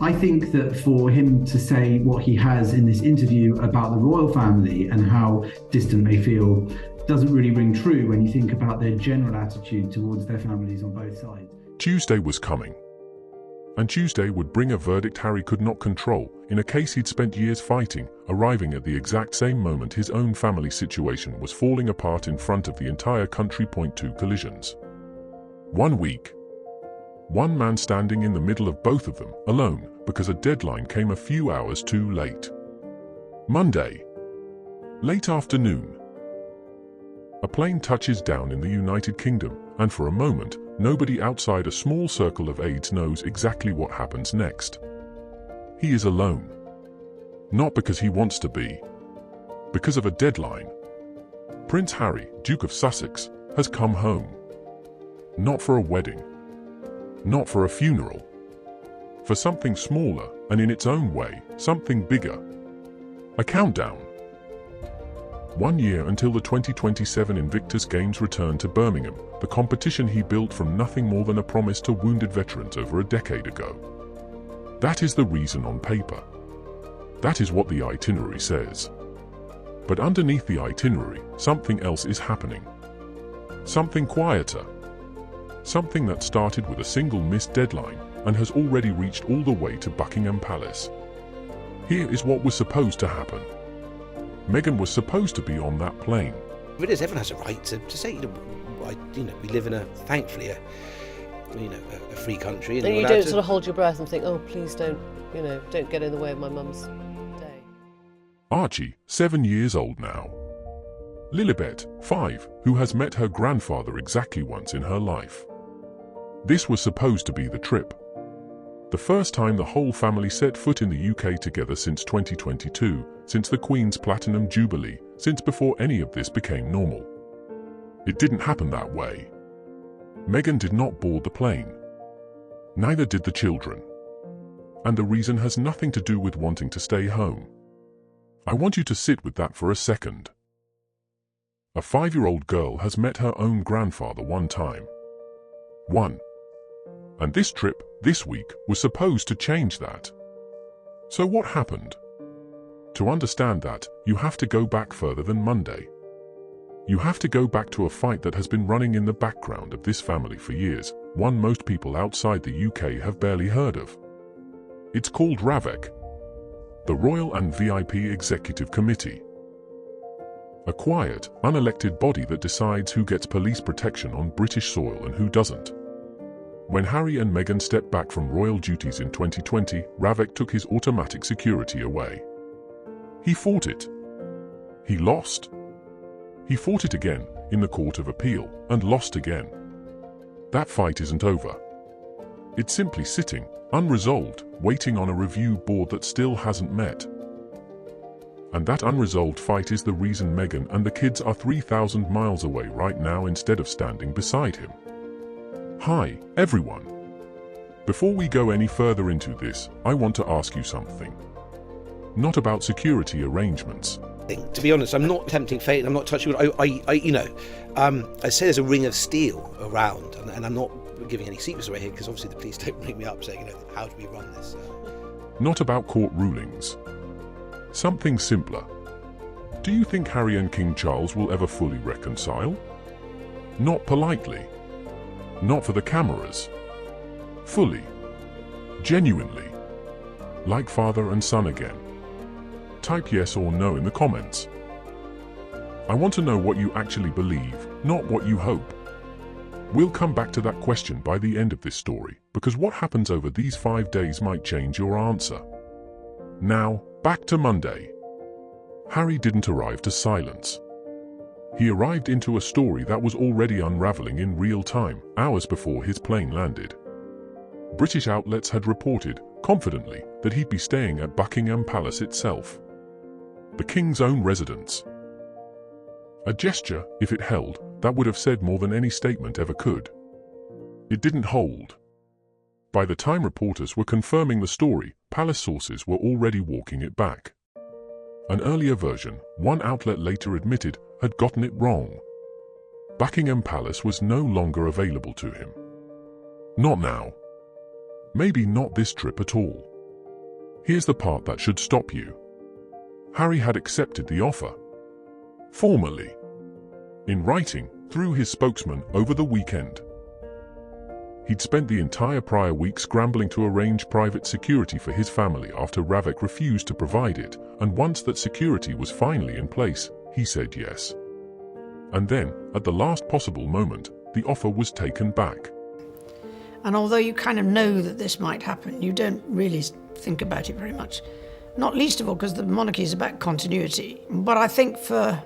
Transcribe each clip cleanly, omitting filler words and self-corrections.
I think that for him to say what he has in this interview about the royal family and how distant they feel doesn't really ring true when you think about their general attitude towards their families on both sides. Tuesday was coming. And Tuesday would bring a verdict Harry could not control, in a case he'd spent years fighting, arriving at the exact same moment his own family situation was falling apart in front of the entire country. Two collisions. 1 week. One man standing in the middle of both of them, alone, because a deadline came a few hours too late. Monday. Late afternoon. A plane touches down in the United Kingdom, and for a moment, nobody outside a small circle of aides knows exactly what happens next. He is alone. Not because he wants to be. Because of a deadline. Prince Harry, Duke of Sussex, has come home. Not for a wedding. Not for a funeral. For something smaller, and in its own way, something bigger. A countdown. 1 year until the 2027 Invictus Games return to Birmingham, the competition he built from nothing more than a promise to wounded veterans over a decade ago. That is the reason on paper. That is what the itinerary says. But underneath the itinerary, something else is happening. Something quieter. Something that started with a single missed deadline and has already reached all the way to Buckingham Palace. Here is what was supposed to happen. Meghan was supposed to be on that plane. It is, everyone has a right to say, we live in thankfully, a free country. And you don't sort of hold your breath and think, oh, please don't get in the way of my mum's day. Archie, 7 years old now. Lilibet, 5, who has met her grandfather exactly once in her life. This was supposed to be the trip. The first time the whole family set foot in the UK together since 2022, since the Queen's Platinum Jubilee, since before any of this became normal. It didn't happen that way. Meghan did not board the plane. Neither did the children. And the reason has nothing to do with wanting to stay home. I want you to sit with that for a second. A 5-year-old girl has met her own grandfather one time. And this trip, this week, was supposed to change that. So what happened? To understand that, you have to go back further than Monday. You have to go back to a fight that has been running in the background of this family for years, one most people outside the UK have barely heard of. It's called RAVEC, the Royal and VIP Executive Committee. A quiet, unelected body that decides who gets police protection on British soil and who doesn't. When Harry and Meghan stepped back from royal duties in 2020, RAVEC took his automatic security away. He fought it. He lost. He fought it again, in the Court of Appeal, and lost again. That fight isn't over. It's simply sitting, unresolved, waiting on a review board that still hasn't met. And that unresolved fight is the reason Meghan and the kids are 3,000 miles away right now instead of standing beside him. Hi, everyone. Before we go any further into this, I want to ask you something. Not about security arrangements. To be honest, I'm not tempting fate. I'm not touching. I say there's a ring of steel around, and I'm not giving any secrets away here because obviously the police don't ring me up saying, how do we run this? Not about court rulings. Something simpler. Do you think Harry and King Charles will ever fully reconcile? Not politely. Not for the cameras. Fully. Genuinely. Like father and son again. Type yes or no in the comments. I want to know what you actually believe, not what you hope. We'll come back to that question by the end of this story, because what happens over these 5 days might change your answer. Now, back to Monday. Harry didn't arrive to silence. He arrived into a story that was already unraveling in real time, hours before his plane landed. British outlets had reported, confidently, that he'd be staying at Buckingham Palace itself. The King's own residence. A gesture, if it held, that would have said more than any statement ever could. It didn't hold. By the time reporters were confirming the story, palace sources were already walking it back. An earlier version, one outlet later admitted, had gotten it wrong. Buckingham Palace was no longer available to him. Not now. Maybe not this trip at all. Here's the part that should stop you. Harry had accepted the offer. Formally. In writing, through his spokesman, over the weekend. He'd spent the entire prior week scrambling to arrange private security for his family after Ravik refused to provide it, and once that security was finally in place, he said yes. And then, at the last possible moment, the offer was taken back. And although you kind of know that this might happen, you don't really think about it very much. Not least of all because the monarchy is about continuity. But I think for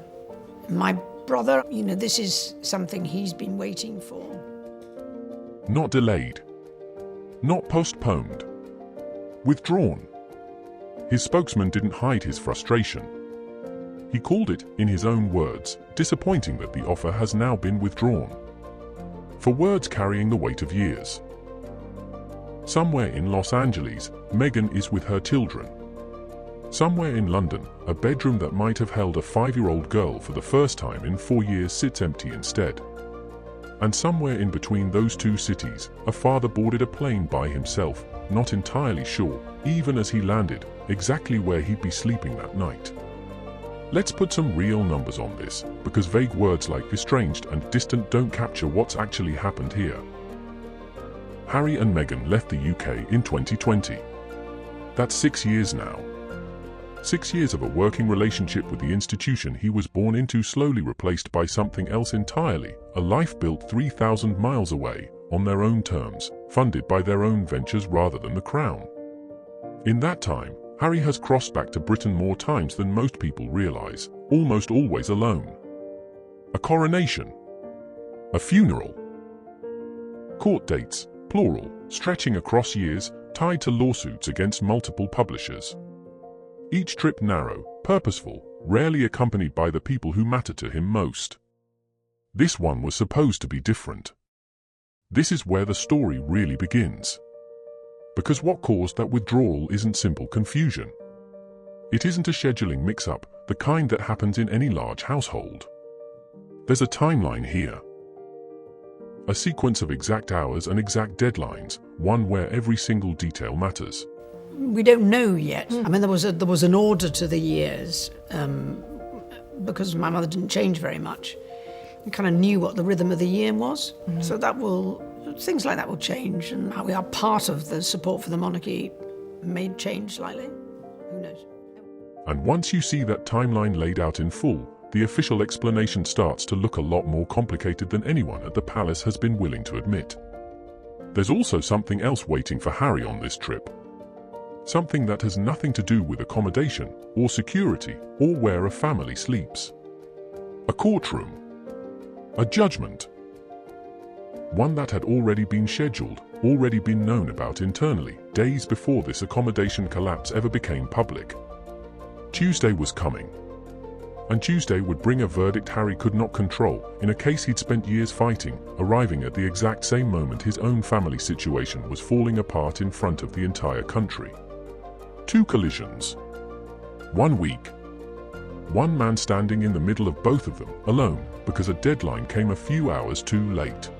my brother, this is something he's been waiting for. Not delayed. Not postponed. Withdrawn. His spokesman didn't hide his frustration. He called it, in his own words, disappointing that the offer has now been withdrawn. For words carrying the weight of years. Somewhere in Los Angeles, Meghan is with her children. Somewhere in London, a bedroom that might have held a 5-year-old girl for the first time in 4 years sits empty instead. And somewhere in between those two cities, a father boarded a plane by himself, not entirely sure, even as he landed, exactly where he'd be sleeping that night. Let's put some real numbers on this, because vague words like estranged and distant don't capture what's actually happened here. Harry and Meghan left the UK in 2020. That's 6 years now. 6 years of a working relationship with the institution he was born into, slowly replaced by something else entirely, a life built 3,000 miles away, on their own terms, funded by their own ventures rather than the Crown. In that time, Harry has crossed back to Britain more times than most people realise, almost always alone. A coronation. A funeral. Court dates, plural, stretching across years, tied to lawsuits against multiple publishers. Each trip narrow, purposeful, rarely accompanied by the people who matter to him most. This one was supposed to be different. This is where the story really begins. Because what caused that withdrawal isn't simple confusion. It isn't a scheduling mix-up, the kind that happens in any large household. There's a timeline here. A sequence of exact hours and exact deadlines, one where every single detail matters. We don't know yet. I mean, there was an order to the years because my mother didn't change very much. We kind of knew what the rhythm of the year was. So things like that will change, and how we are part of the support for the monarchy may change slightly. Who knows? And once you see that timeline laid out in full, the official explanation starts to look a lot more complicated than anyone at the palace has been willing to admit. There's also something else waiting for Harry on this trip. Something that has nothing to do with accommodation, or security, or where a family sleeps. A courtroom. A judgment. One that had already been scheduled, already been known about internally, days before this accommodation collapse ever became public. Tuesday was coming. And Tuesday would bring a verdict Harry could not control, in a case he'd spent years fighting, arriving at the exact same moment his own family situation was falling apart in front of the entire country. 2 collisions. 1 week. One man standing in the middle of both of them, alone, because a deadline came a few hours too late.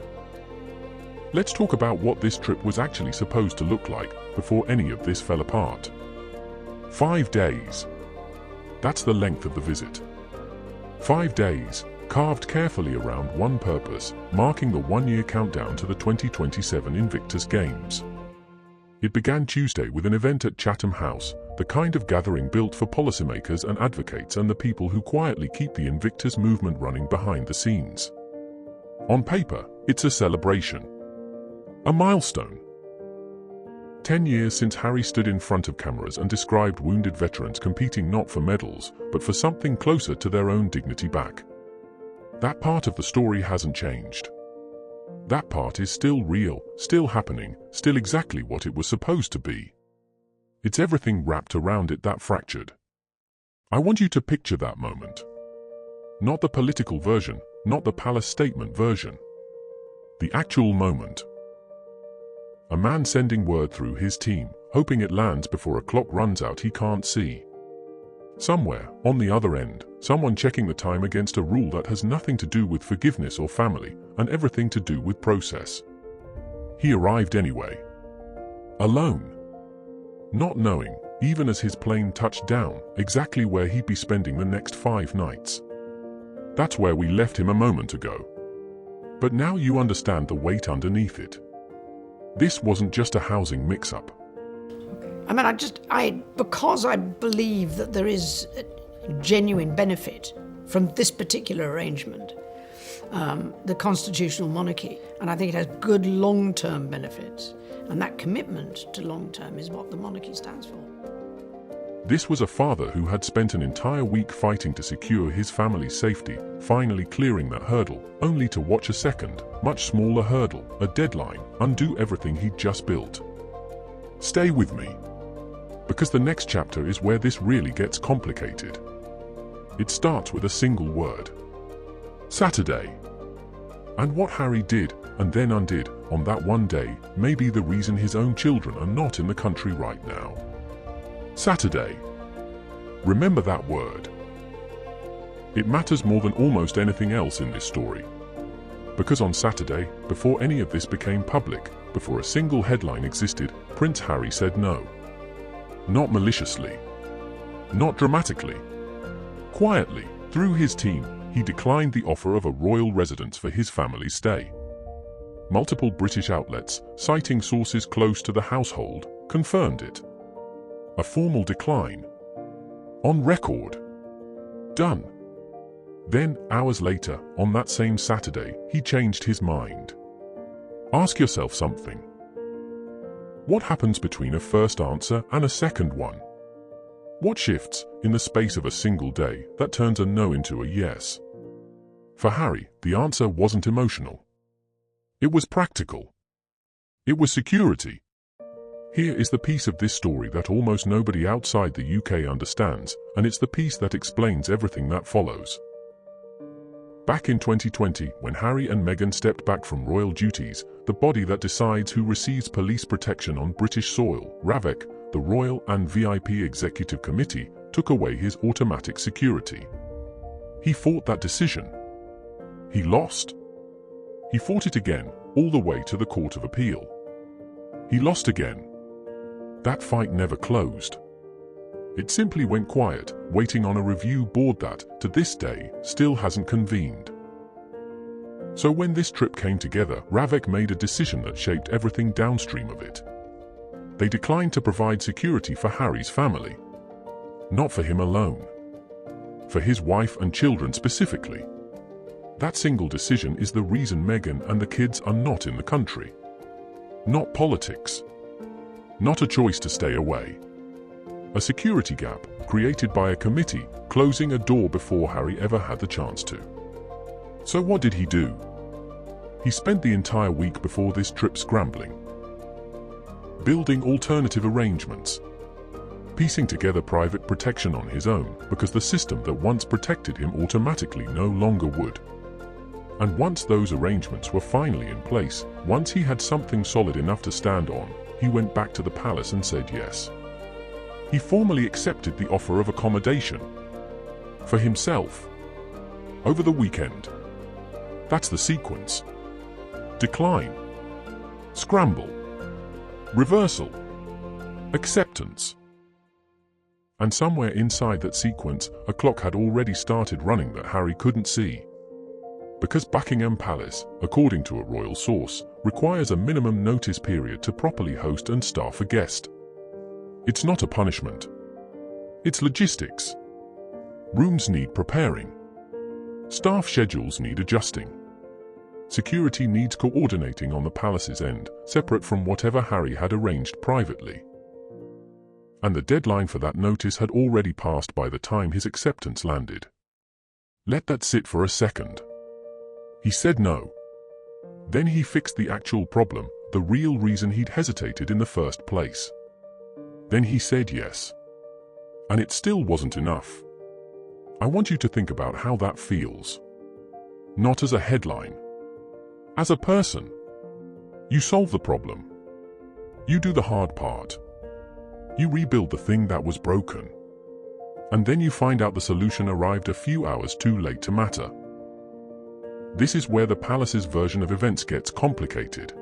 Let's talk about what this trip was actually supposed to look like, before any of this fell apart. 5 days. That's the length of the visit. 5 days, carved carefully around one purpose, marking the 1-year countdown to the 2027 Invictus Games. It began Tuesday with an event at Chatham House, the kind of gathering built for policymakers and advocates and the people who quietly keep the Invictus movement running behind the scenes. On paper, it's a celebration. A milestone. 10 years since Harry stood in front of cameras and described wounded veterans competing not for medals, but for something closer to their own dignity back. That part of the story hasn't changed. That part is still real, still happening, still exactly what it was supposed to be. It's everything wrapped around it that fractured. I want you to picture that moment. Not the political version, not the palace statement version. The actual moment. A man sending word through his team, hoping it lands before a clock runs out he can't see. Somewhere, on the other end, someone checking the time against a rule that has nothing to do with forgiveness or family, and everything to do with process. He arrived anyway. Alone. Not knowing, even as his plane touched down, exactly where he'd be spending the next 5 nights. That's where we left him a moment ago. But now you understand the weight underneath it. This wasn't just a housing mix-up. I mean, because I believe that there is a genuine benefit from this particular arrangement, the constitutional monarchy, and I think it has good long-term benefits, and that commitment to long-term is what the monarchy stands for. This was a father who had spent an entire week fighting to secure his family's safety, finally clearing that hurdle, only to watch a second, much smaller hurdle, a deadline, undo everything he'd just built. Stay with me, because the next chapter is where this really gets complicated. It starts with a single word. Saturday. And what Harry did, and then undid, on that one day, may be the reason his own children are not in the country right now. Saturday. Remember that word. It matters more than almost anything else in this story. Because on Saturday, before any of this became public, before a single headline existed, Prince Harry said no. Not maliciously. Not dramatically. Quietly, through his team, he declined the offer of a royal residence for his family's stay. Multiple British outlets, citing sources close to the household, confirmed it. A formal decline. On record. Done. Then, hours later, on that same Saturday, he changed his mind. Ask yourself something. What happens between a first answer and a second one? What shifts, in the space of a single day, that turns a no into a yes? For Harry, the answer wasn't emotional. It was practical. It was security. Here is the piece of this story that almost nobody outside the UK understands, and it's the piece that explains everything that follows. Back in 2020, when Harry and Meghan stepped back from royal duties, the body that decides who receives police protection on British soil, RAVEC, the Royal and VIP Executive Committee, took away his automatic security. He fought that decision. He lost. He fought it again, all the way to the Court of Appeal. He lost again. That fight never closed. It simply went quiet, waiting on a review board that, to this day, still hasn't convened. So when this trip came together, RAVEC made a decision that shaped everything downstream of it. They declined to provide security for Harry's family. Not for him alone. For his wife and children specifically. That single decision is the reason Meghan and the kids are not in the country. Not politics. Not a choice to stay away. A security gap created by a committee closing a door before Harry ever had the chance to. So what did he do? He spent the entire week before this trip scrambling. Building alternative arrangements. Piecing together private protection on his own because the system that once protected him automatically no longer would. And once those arrangements were finally in place, once he had something solid enough to stand on, he went back to the palace and said yes. He formally accepted the offer of accommodation. For himself. Over the weekend. That's the sequence. Decline. Scramble. Reversal. Acceptance. And somewhere inside that sequence, a clock had already started running that Harry couldn't see. Because Buckingham Palace, according to a royal source, requires a minimum notice period to properly host and staff a guest. It's not a punishment. It's logistics. Rooms need preparing. Staff schedules need adjusting. Security needs coordinating on the palace's end, separate from whatever Harry had arranged privately. And the deadline for that notice had already passed by the time his acceptance landed. Let that sit for a second. He said no. Then he fixed the actual problem, the real reason he'd hesitated in the first place. Then he said yes. And it still wasn't enough. I want you to think about how that feels. Not as a headline. As a person. You solve the problem. You do the hard part. You rebuild the thing that was broken. And then you find out the solution arrived a few hours too late to matter. This is where the palace's version of events gets complicated.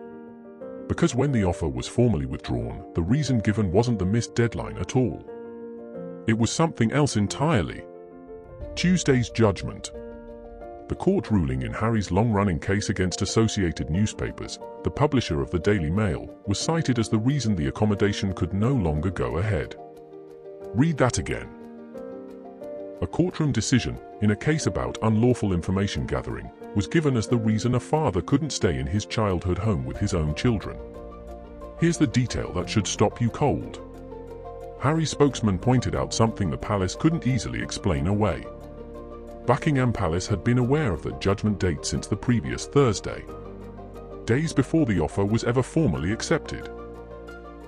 Because when the offer was formally withdrawn, the reason given wasn't the missed deadline at all. It was something else entirely. Tuesday's judgment. The court ruling in Harry's long-running case against Associated Newspapers, the publisher of the Daily Mail, was cited as the reason the accommodation could no longer go ahead. Read that again. A courtroom decision in a case about unlawful information gathering was given as the reason a father couldn't stay in his childhood home with his own children. Here's the detail that should stop you cold. Harry's spokesman pointed out something the palace couldn't easily explain away. Buckingham Palace had been aware of the judgment date since the previous Thursday. Days before the offer was ever formally accepted.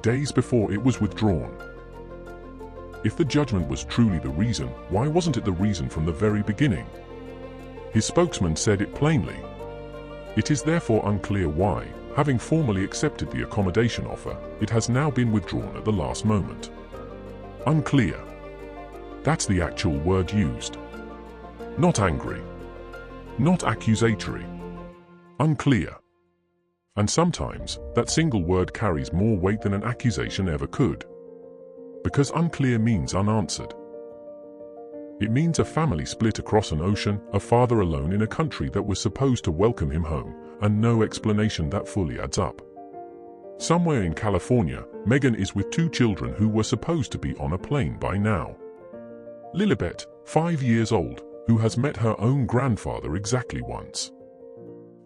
Days before it was withdrawn. If the judgment was truly the reason, why wasn't it the reason from the very beginning? His spokesman said it plainly. It is therefore unclear why, having formally accepted the accommodation offer, it has now been withdrawn at the last moment. Unclear. That's the actual word used. Not angry. Not accusatory. Unclear. And sometimes, that single word carries more weight than an accusation ever could. Because unclear means unanswered. It means a family split across an ocean, a father alone in a country that was supposed to welcome him home, and no explanation that fully adds up. Somewhere in California, Meghan is with 2 children who were supposed to be on a plane by now. Lilibet, 5 years old, who has met her own grandfather exactly once.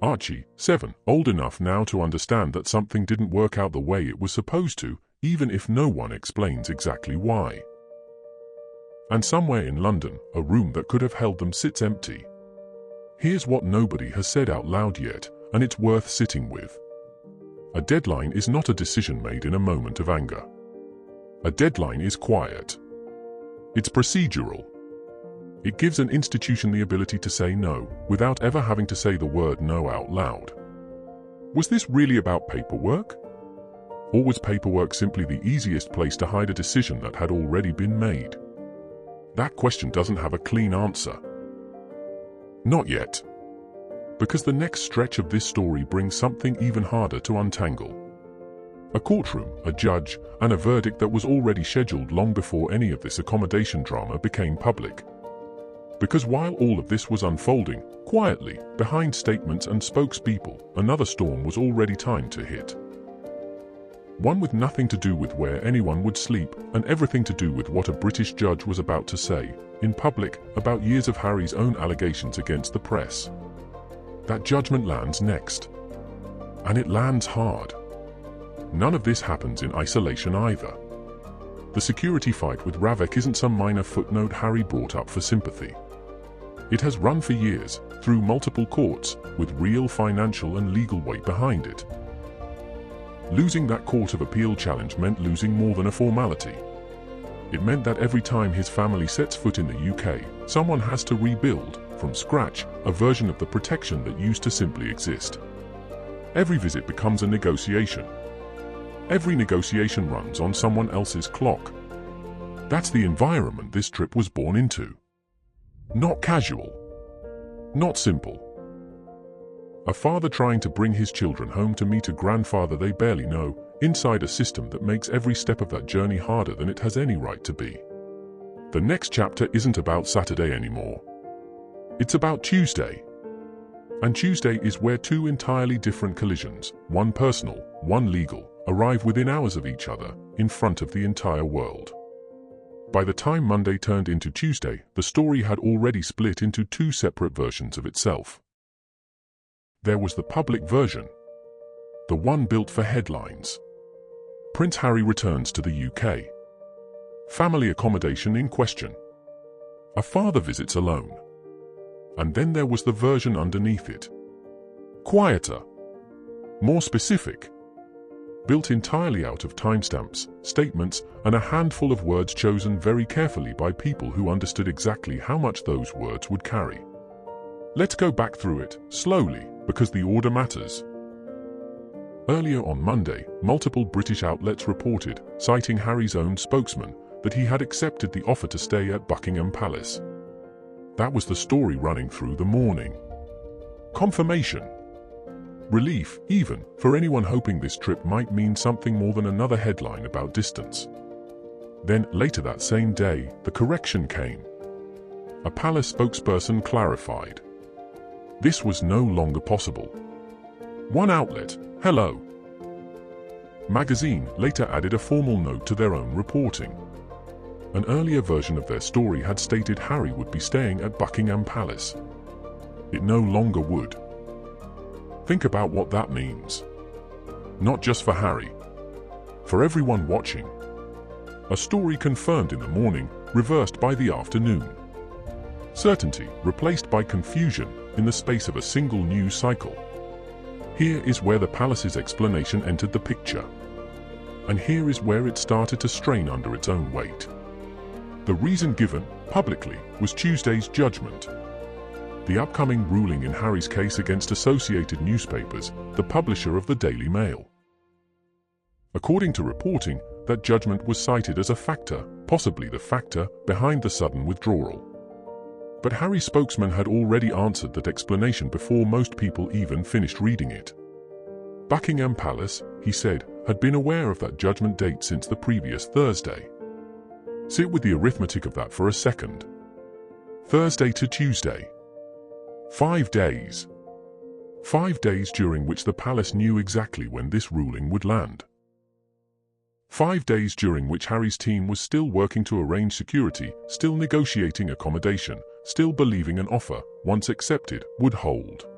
Archie, 7, old enough now to understand that something didn't work out the way it was supposed to, even if no one explains exactly why. And somewhere in London, a room that could have held them sits empty. Here's what nobody has said out loud yet, and it's worth sitting with. A deadline is not a decision made in a moment of anger. A deadline is quiet. It's procedural. It gives an institution the ability to say no, without ever having to say the word no out loud. Was this really about paperwork? Or was paperwork simply the easiest place to hide a decision that had already been made? That question doesn't have a clean answer. Not yet. Because the next stretch of this story brings something even harder to untangle. A courtroom, a judge, and a verdict that was already scheduled long before any of this accommodation drama became public. Because while all of this was unfolding, quietly, behind statements and spokespeople, another storm was already timed to hit. One with nothing to do with where anyone would sleep, and everything to do with what a British judge was about to say, in public, about years of Harry's own allegations against the press. That judgment lands next. And it lands hard. None of this happens in isolation either. The security fight with Ravek isn't some minor footnote Harry brought up for sympathy. It has run for years, through multiple courts, with real financial and legal weight behind it. Losing that Court of Appeal challenge meant losing more than a formality. It meant that every time his family sets foot in the UK, someone has to rebuild, from scratch, a version of the protection that used to simply exist. Every visit becomes a negotiation. Every negotiation runs on someone else's clock. That's the environment this trip was born into. Not casual. Not simple. A father trying to bring his children home to meet a grandfather they barely know, inside a system that makes every step of that journey harder than it has any right to be. The next chapter isn't about Saturday anymore. It's about Tuesday. And Tuesday is where 2 entirely different collisions, one personal, one legal, arrive within hours of each other, in front of the entire world. By the time Monday turned into Tuesday, the story had already split into 2 separate versions of itself. There was the public version, the one built for headlines. Prince Harry returns to the UK. Family accommodation in question. A father visits alone. And then there was the version underneath it. Quieter. More specific. Built entirely out of timestamps, statements, and a handful of words chosen very carefully by people who understood exactly how much those words would carry. Let's go back through it, slowly, because the order matters. Earlier on Monday, multiple British outlets reported, citing Harry's own spokesman, that he had accepted the offer to stay at Buckingham Palace. That was the story running through the morning. Confirmation. Relief, even, for anyone hoping this trip might mean something more than another headline about distance. Then, later that same day, the correction came. A palace spokesperson clarified. This was no longer possible. One outlet, Hello Magazine, later added a formal note to their own reporting. An earlier version of their story had stated Harry would be staying at Buckingham Palace. It no longer would. Think about what that means. Not just for Harry. For everyone watching. A story confirmed in the morning, reversed by the afternoon. Certainty replaced by confusion in the space of a single news cycle. Here is where the palace's explanation entered the picture. And here is where it started to strain under its own weight. The reason given, publicly, was Tuesday's judgment. The upcoming ruling in Harry's case against Associated Newspapers, the publisher of the Daily Mail. According to reporting, that judgment was cited as a factor, possibly the factor, behind the sudden withdrawal. But Harry's spokesman had already answered that explanation before most people even finished reading it. Buckingham Palace, he said, had been aware of that judgment date since the previous Thursday. Sit with the arithmetic of that for a second. Thursday to Tuesday. 5 days. 5 days during which the palace knew exactly when this ruling would land. 5 days during which Harry's team was still working to arrange security, still negotiating accommodation, still believing an offer, once accepted, would hold.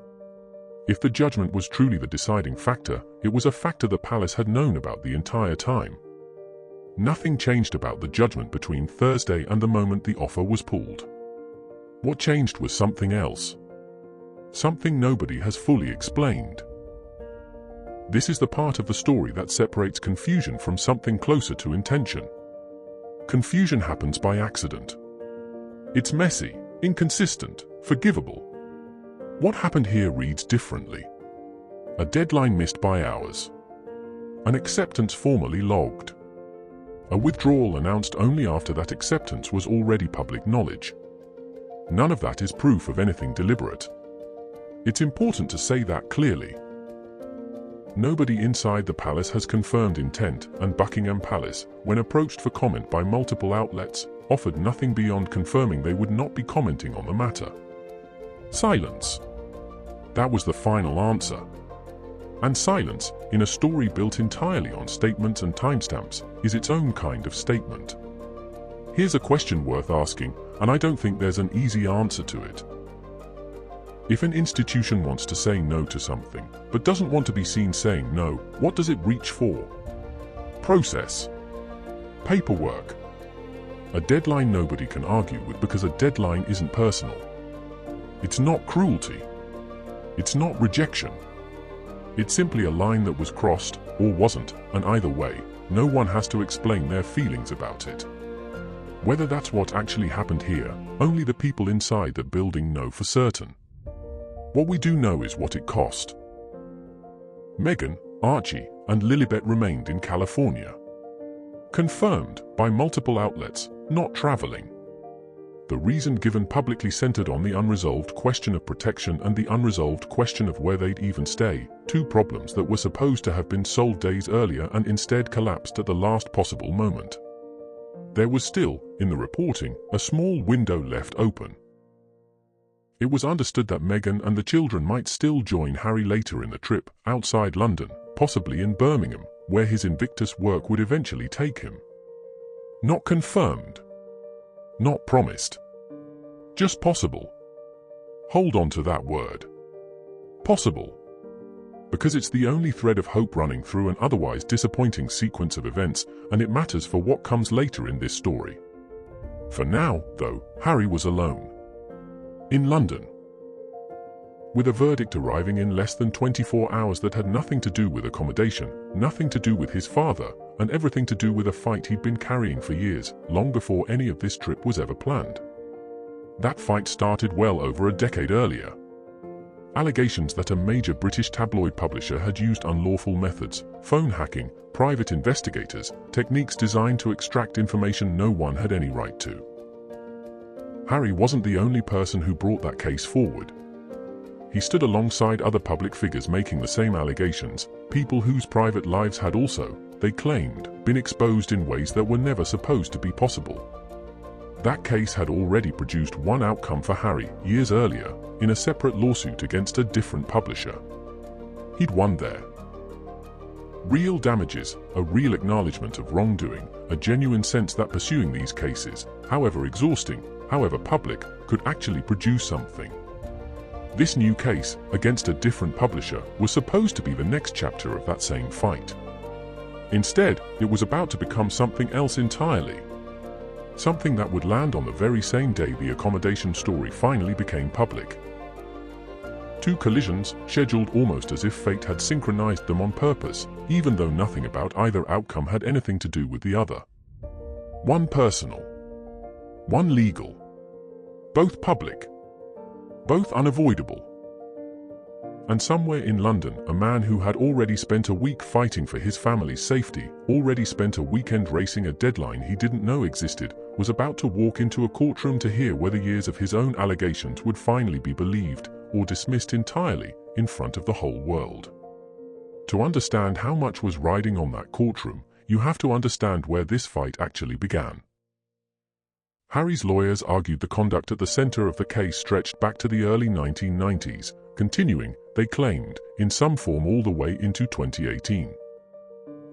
If the judgment was truly the deciding factor, it was a factor the palace had known about the entire time. Nothing changed about the judgment between Thursday and the moment the offer was pulled. What changed was something else. Something nobody has fully explained. This is the part of the story that separates confusion from something closer to intention. Confusion happens by accident. It's messy, inconsistent, forgivable. What happened here reads differently. A deadline missed by hours. An acceptance formally logged. A withdrawal announced only after that acceptance was already public knowledge. None of that is proof of anything deliberate. It's important to say that clearly. Nobody inside the palace has confirmed intent, and Buckingham Palace, when approached for comment by multiple outlets, offered nothing beyond confirming they would not be commenting on the matter. Silence. That was the final answer. And silence, in a story built entirely on statements and timestamps, is its own kind of statement. Here's a question worth asking, and I don't think there's an easy answer to it. If an institution wants to say no to something, but doesn't want to be seen saying no, what does it reach for? Process. Paperwork. A deadline nobody can argue with because a deadline isn't personal. It's not cruelty. It's not rejection. It's simply a line that was crossed, or wasn't, and either way, no one has to explain their feelings about it. Whether that's what actually happened here, only the people inside the building know for certain. What we do know is what it cost. Meghan, Archie, and Lilibet remained in California. Confirmed by multiple outlets, not traveling. The reason given publicly centered on the unresolved question of protection and the unresolved question of where they'd even stay, two problems that were supposed to have been solved days earlier and instead collapsed at the last possible moment. There was still, in the reporting, a small window left open. It was understood that Meghan and the children might still join Harry later in the trip, outside London, possibly in Birmingham, where his Invictus work would eventually take him. Not confirmed. Not promised. Just possible. Hold on to that word. Possible. Because it's the only thread of hope running through an otherwise disappointing sequence of events, and it matters for what comes later in this story. For now, though, Harry was alone. In London. With a verdict arriving in less than 24 hours that had nothing to do with accommodation, nothing to do with his father, and everything to do with a fight he'd been carrying for years, long before any of this trip was ever planned. That fight started well over a decade earlier. Allegations that a major British tabloid publisher had used unlawful methods, phone hacking, private investigators, techniques designed to extract information no one had any right to. Harry wasn't the only person who brought that case forward. he stood alongside other public figures making the same allegations, people whose private lives had also, they claimed, been exposed in ways that were never supposed to be possible. That case had already produced one outcome for Harry years earlier, in a separate lawsuit against a different publisher. He'd won there. Real damages, a real acknowledgement of wrongdoing, a genuine sense that pursuing these cases, however exhausting, however public, could actually produce something. This new case, against a different publisher, was supposed to be the next chapter of that same fight. Instead, it was about to become something else entirely. Something that would land on the very same day the accommodation story finally became public. Two collisions, scheduled almost as if fate had synchronized them on purpose, even though nothing about either outcome had anything to do with the other. One personal, one legal, both public, both unavoidable. And somewhere in London, a man who had already spent a week fighting for his family's safety, already spent a weekend racing a deadline he didn't know existed, was about to walk into a courtroom to hear whether years of his own allegations would finally be believed or dismissed entirely in front of the whole world. To understand how much was riding on that courtroom, you have to understand where this fight actually began. Harry's lawyers argued the conduct at the center of the case stretched back to the early 1990s, continuing, they claimed, in some form all the way into 2018.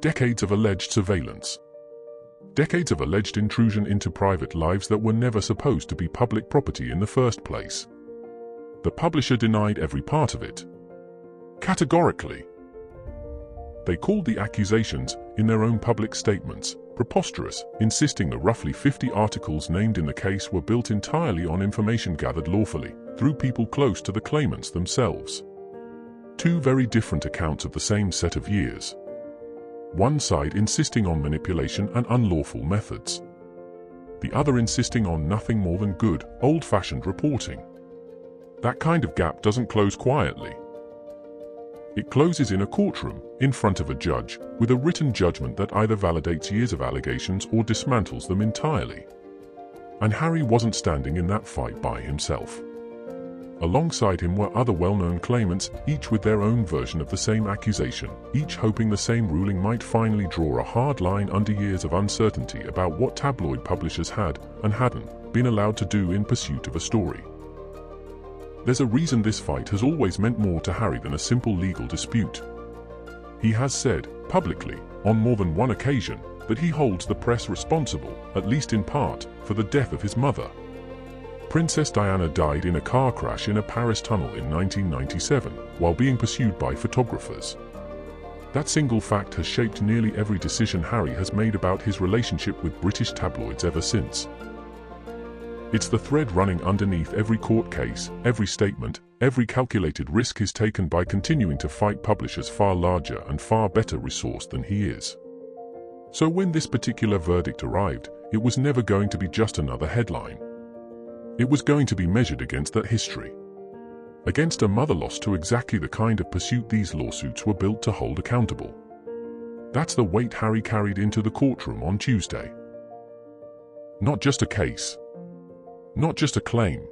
Decades of alleged surveillance. Decades of alleged intrusion into private lives that were never supposed to be public property in the first place. The publisher denied every part of it. Categorically. They called the accusations, in their own public statements, preposterous, insisting the roughly 50 articles named in the case were built entirely on information gathered lawfully, through people close to the claimants themselves. Two very different accounts of the same set of years. One side insisting on manipulation and unlawful methods. The other insisting on nothing more than good, old-fashioned reporting. That kind of gap doesn't close quietly. It closes in a courtroom, in front of a judge, with a written judgment that either validates years of allegations or dismantles them entirely. And Harry wasn't standing in that fight by himself. Alongside him were other well-known claimants, each with their own version of the same accusation, each hoping the same ruling might finally draw a hard line under years of uncertainty about what tabloid publishers had, and hadn't, been allowed to do in pursuit of a story. There's a reason this fight has always meant more to Harry than a simple legal dispute. He has said, publicly, on more than one occasion, that he holds the press responsible, at least in part, for the death of his mother. Princess Diana died in a car crash in a Paris tunnel in 1997, while being pursued by photographers. That single fact has shaped nearly every decision Harry has made about his relationship with British tabloids ever since. It's the thread running underneath every court case, every statement, every calculated risk is taken by continuing to fight publishers far larger and far better resourced than he is. So when this particular verdict arrived, it was never going to be just another headline. It was going to be measured against that history. Against a mother loss to exactly the kind of pursuit these lawsuits were built to hold accountable. That's the weight Harry carried into the courtroom on Tuesday. Not just a case. Not just a claim.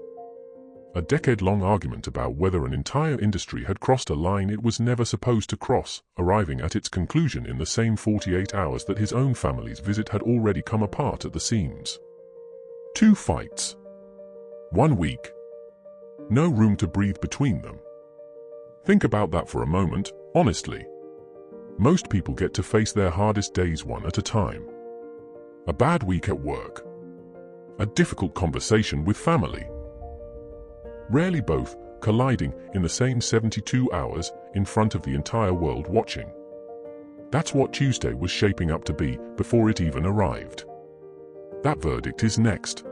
A decade-long argument about whether an entire industry had crossed a line it was never supposed to cross, arriving at its conclusion in the same 48 hours that his own family's visit had already come apart at the seams. Two fights. 1 week. No room to breathe between them. Think about that for a moment, honestly. Most people get to face their hardest days one at a time. A bad week at work. A difficult conversation with family. Rarely both, colliding in the same 72 hours in front of the entire world watching. That's what Tuesday was shaping up to be before it even arrived. That verdict is next.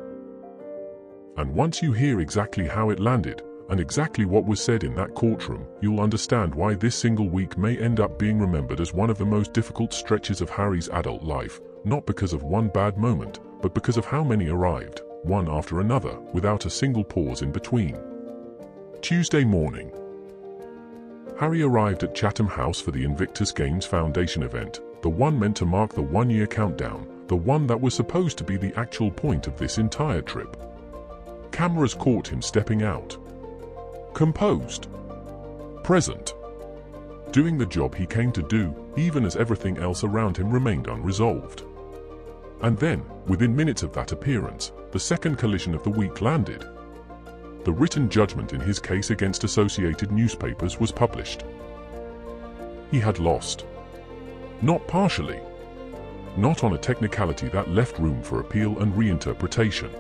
And once you hear exactly how it landed, and exactly what was said in that courtroom, you'll understand why this single week may end up being remembered as one of the most difficult stretches of Harry's adult life, not because of one bad moment, but because of how many arrived, one after another, without a single pause in between. Tuesday morning. Harry arrived at Chatham House for the Invictus Games Foundation event, the one meant to mark the one-year countdown, the one that was supposed to be the actual point of this entire trip. Cameras caught him stepping out. Composed, present, doing the job he came to do, even as everything else around him remained unresolved. And then, within minutes of that appearance, the second collision of the week landed. The written judgment in his case against Associated Newspapers was published. He had lost. Not partially. Not on a technicality that left room for appeal and reinterpretation.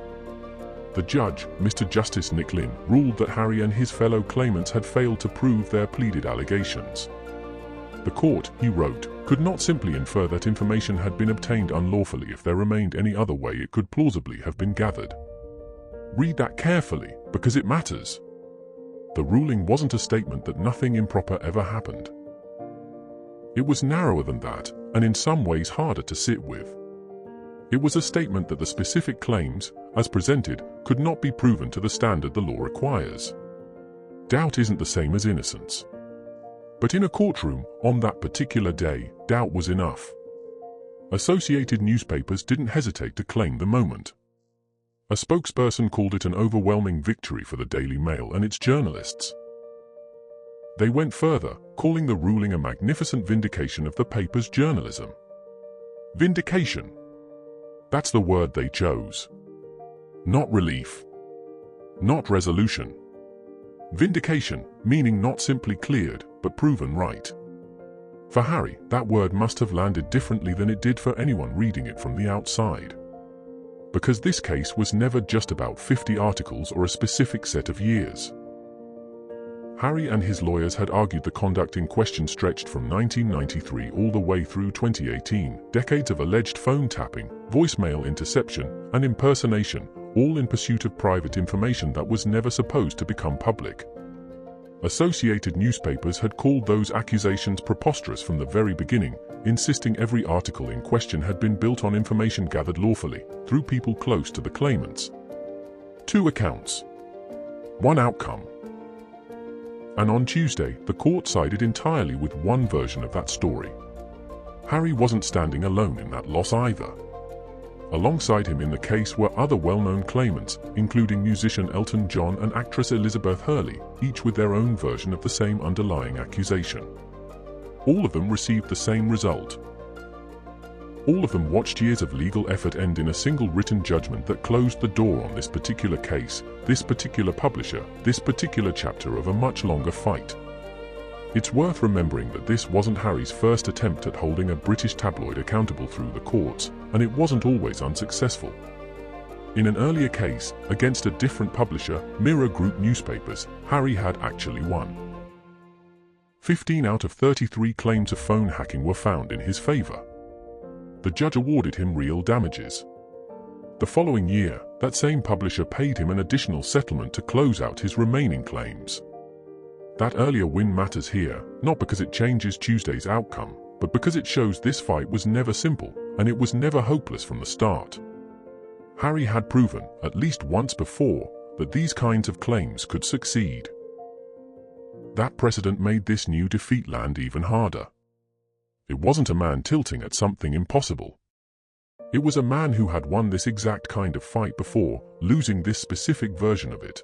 The judge, Mr. Justice Nick Lynn, ruled that Harry and his fellow claimants had failed to prove their pleaded allegations. The court, he wrote, could not simply infer that information had been obtained unlawfully if there remained any other way it could plausibly have been gathered. Read that carefully, because it matters. The ruling wasn't a statement that nothing improper ever happened. It was narrower than that, and in some ways harder to sit with. It was a statement that the specific claims, as presented, could not be proven to the standard the law requires. Doubt isn't the same as innocence. But in a courtroom, on that particular day, doubt was enough. Associated Newspapers didn't hesitate to claim the moment. A spokesperson called it an overwhelming victory for the Daily Mail and its journalists. They went further, calling the ruling a magnificent vindication of the paper's journalism. Vindication. That's the word they chose. Not relief. Not resolution. Vindication, meaning not simply cleared, but proven right. For Harry, that word must have landed differently than it did for anyone reading it from the outside. Because this case was never just about 50 articles or a specific set of years. Harry and his lawyers had argued the conduct in question stretched from 1993 all the way through 2018, decades of alleged phone tapping, voicemail interception, and impersonation, all in pursuit of private information that was never supposed to become public. Associated Newspapers had called those accusations preposterous from the very beginning, insisting every article in question had been built on information gathered lawfully, through people close to the claimants. 2 accounts. 1 outcome. And on Tuesday, the court sided entirely with one version of that story. Harry wasn't standing alone in that loss either. Alongside him in the case were other well-known claimants, including musician Elton John and actress Elizabeth Hurley, each with their own version of the same underlying accusation. All of them received the same result. All of them watched years of legal effort end in a single written judgment that closed the door on this particular case, this particular publisher, this particular chapter of a much longer fight. It's worth remembering that this wasn't Harry's first attempt at holding a British tabloid accountable through the courts, and it wasn't always unsuccessful. In an earlier case, against a different publisher, Mirror Group Newspapers, Harry had actually won. 15 out of 33 claims of phone hacking were found in his favour. The judge awarded him real damages. The following year, that same publisher paid him an additional settlement to close out his remaining claims. That earlier win matters here, not because it changes Tuesday's outcome, but because it shows this fight was never simple, and it was never hopeless from the start. Harry had proven, at least once before, that these kinds of claims could succeed. That precedent made this new defeat land even harder. It wasn't a man tilting at something impossible. It was a man who had won this exact kind of fight before, losing this specific version of it.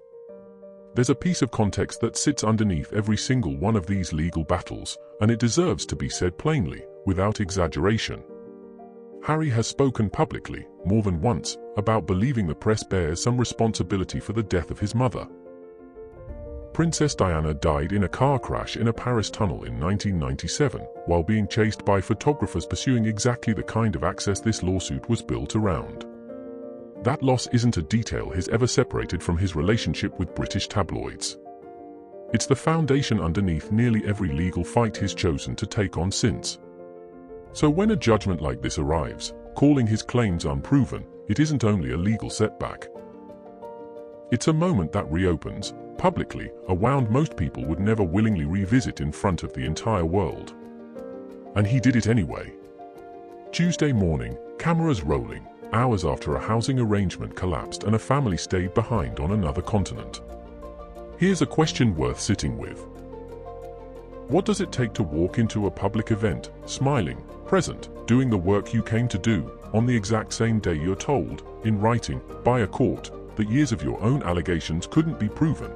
There's a piece of context that sits underneath every single one of these legal battles, and it deserves to be said plainly, without exaggeration. Harry has spoken publicly, more than once, about believing the press bears some responsibility for the death of his mother. Princess Diana died in a car crash in a Paris tunnel in 1997, while being chased by photographers pursuing exactly the kind of access this lawsuit was built around. That loss isn't a detail he's ever separated from his relationship with British tabloids. It's the foundation underneath nearly every legal fight he's chosen to take on since. So when a judgment like this arrives, calling his claims unproven, it isn't only a legal setback. It's a moment that reopens, publicly, a wound most people would never willingly revisit in front of the entire world. And he did it anyway. Tuesday morning, cameras rolling, hours after a housing arrangement collapsed and a family stayed behind on another continent. Here's a question worth sitting with. What does it take to walk into a public event, smiling, present, doing the work you came to do, on the exact same day you're told, in writing, by a court, that years of your own allegations couldn't be proven?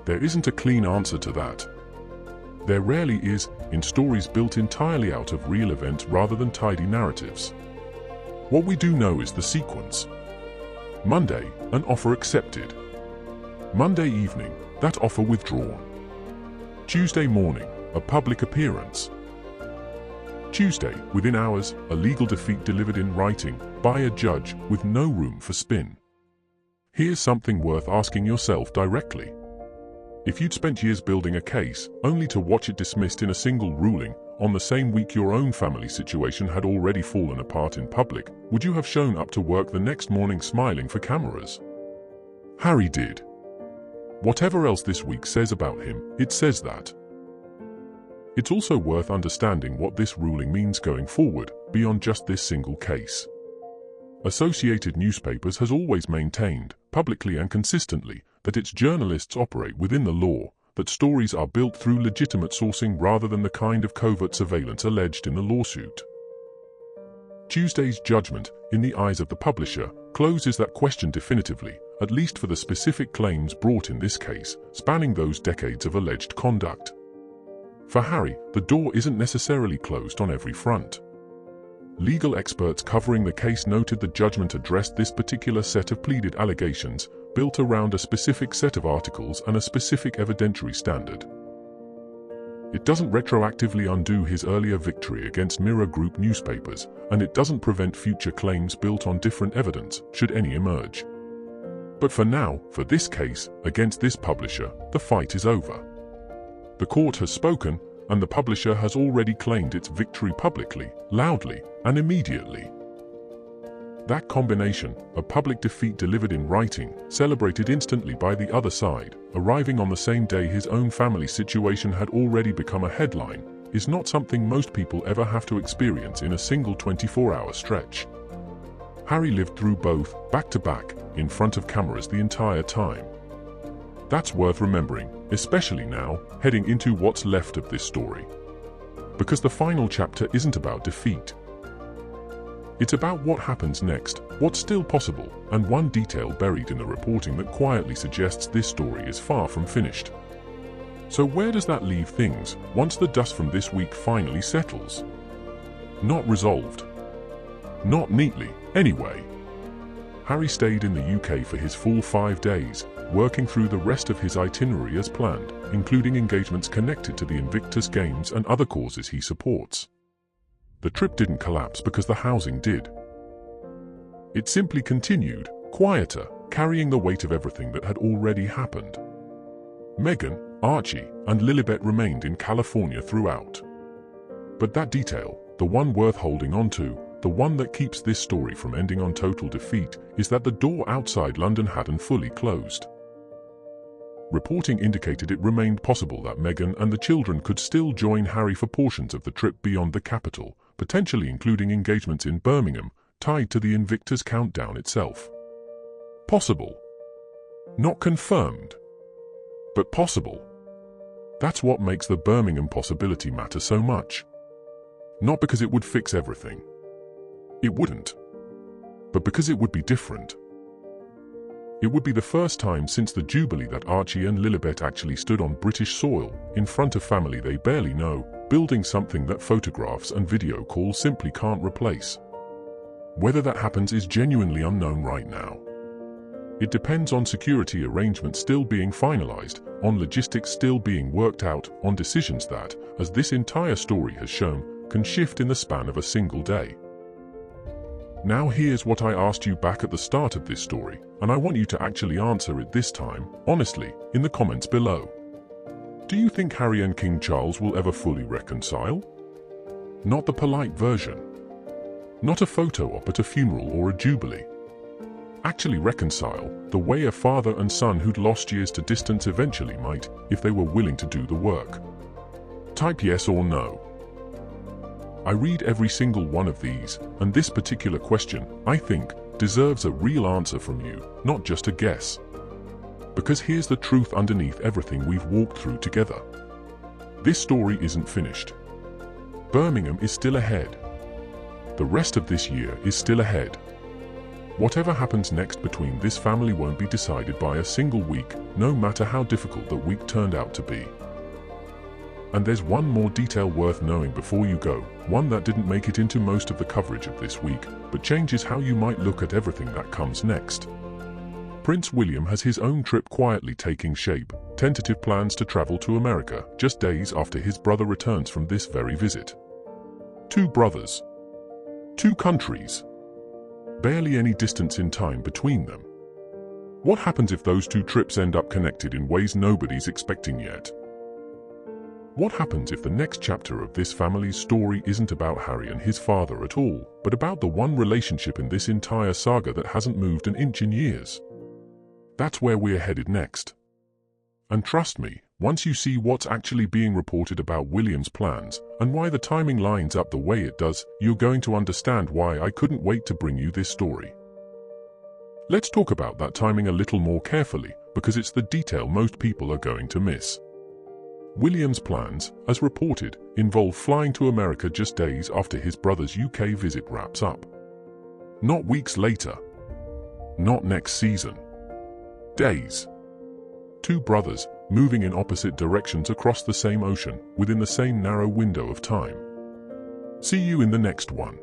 There isn't a clean answer to that. There rarely is, in stories built entirely out of real events rather than tidy narratives. What we do know is the sequence. Monday, an offer accepted. Monday evening, that offer withdrawn. Tuesday morning, a public appearance. Tuesday, within hours, a legal defeat delivered in writing by a judge with no room for spin. Here's something worth asking yourself directly. If you'd spent years building a case, only to watch it dismissed in a single ruling, on the same week your own family situation had already fallen apart in public, would you have shown up to work the next morning smiling for cameras? Harry did. Whatever else this week says about him, it says that. It's also worth understanding what this ruling means going forward, beyond just this single case. Associated Newspapers has always maintained, publicly and consistently, that its journalists operate within the law, that stories are built through legitimate sourcing rather than the kind of covert surveillance alleged in the lawsuit. Tuesday's judgment, in the eyes of the publisher, closes that question definitively, at least for the specific claims brought in this case, spanning those decades of alleged conduct. For Harry, the door isn't necessarily closed on every front. Legal experts covering the case noted the judgment addressed this particular set of pleaded allegations, built around a specific set of articles and a specific evidentiary standard. It doesn't retroactively undo his earlier victory against Mirror Group newspapers, and it doesn't prevent future claims built on different evidence, should any emerge. But for now, for this case, against this publisher, the fight is over. The court has spoken, and the publisher has already claimed its victory publicly, loudly, and immediately. That combination, a public defeat delivered in writing, celebrated instantly by the other side, arriving on the same day his own family situation had already become a headline, is not something most people ever have to experience in a single 24-hour stretch. Harry lived through both, back to back, in front of cameras the entire time. That's worth remembering, especially now, heading into what's left of this story. Because the final chapter isn't about defeat. It's about what happens next, what's still possible, and one detail buried in the reporting that quietly suggests this story is far from finished. So where does that leave things, once the dust from this week finally settles? Not resolved. Not neatly, anyway. Harry stayed in the UK for his full 5 days, working through the rest of his itinerary as planned, including engagements connected to the Invictus Games and other causes he supports. The trip didn't collapse because the housing did. It simply continued, quieter, carrying the weight of everything that had already happened. Meghan, Archie, and Lilibet remained in California throughout. But that detail, the one worth holding on to, the one that keeps this story from ending on total defeat, is that the door outside London hadn't fully closed. Reporting indicated it remained possible that Meghan and the children could still join Harry for portions of the trip beyond the capital, potentially including engagements in Birmingham, tied to the Invictus countdown itself. Possible. Not confirmed. But possible. That's what makes the Birmingham possibility matter so much. Not because it would fix everything. It wouldn't. But because it would be different. It would be the first time since the Jubilee that Archie and Lilibet actually stood on British soil, in front of family they barely know, building something that photographs and video calls simply can't replace. Whether that happens is genuinely unknown right now. It depends on security arrangements still being finalized, on logistics still being worked out, on decisions that, as this entire story has shown, can shift in the span of a single day. Now here's what I asked you back at the start of this story, and I want you to actually answer it this time, honestly, in the comments below. Do you think Harry and King Charles will ever fully reconcile? Not the polite version. Not a photo op at a funeral or a jubilee. Actually reconcile, the way a father and son who'd lost years to distance eventually might, if they were willing to do the work. Type yes or no. I read every single one of these, and this particular question, I think, deserves a real answer from you, not just a guess. Because here's the truth underneath everything we've walked through together. This story isn't finished. Birmingham is still ahead. The rest of this year is still ahead. Whatever happens next between this family won't be decided by a single week, no matter how difficult that week turned out to be. And there's one more detail worth knowing before you go, one that didn't make it into most of the coverage of this week, but changes how you might look at everything that comes next. Prince William has his own trip quietly taking shape, tentative plans to travel to America just days after his brother returns from this very visit. Two brothers. Two countries. Barely any distance in time between them. What happens if those two trips end up connected in ways nobody's expecting yet? What happens if the next chapter of this family's story isn't about Harry and his father at all, but about the one relationship in this entire saga that hasn't moved an inch in years? That's where we're headed next. And trust me, once you see what's actually being reported about William's plans, and why the timing lines up the way it does, you're going to understand why I couldn't wait to bring you this story. Let's talk about that timing a little more carefully, because it's the detail most people are going to miss. William's plans, as reported, involve flying to America just days after his brother's UK visit wraps up. Not weeks later. Not next season. Days. Two brothers, moving in opposite directions across the same ocean, within the same narrow window of time. See you in the next one.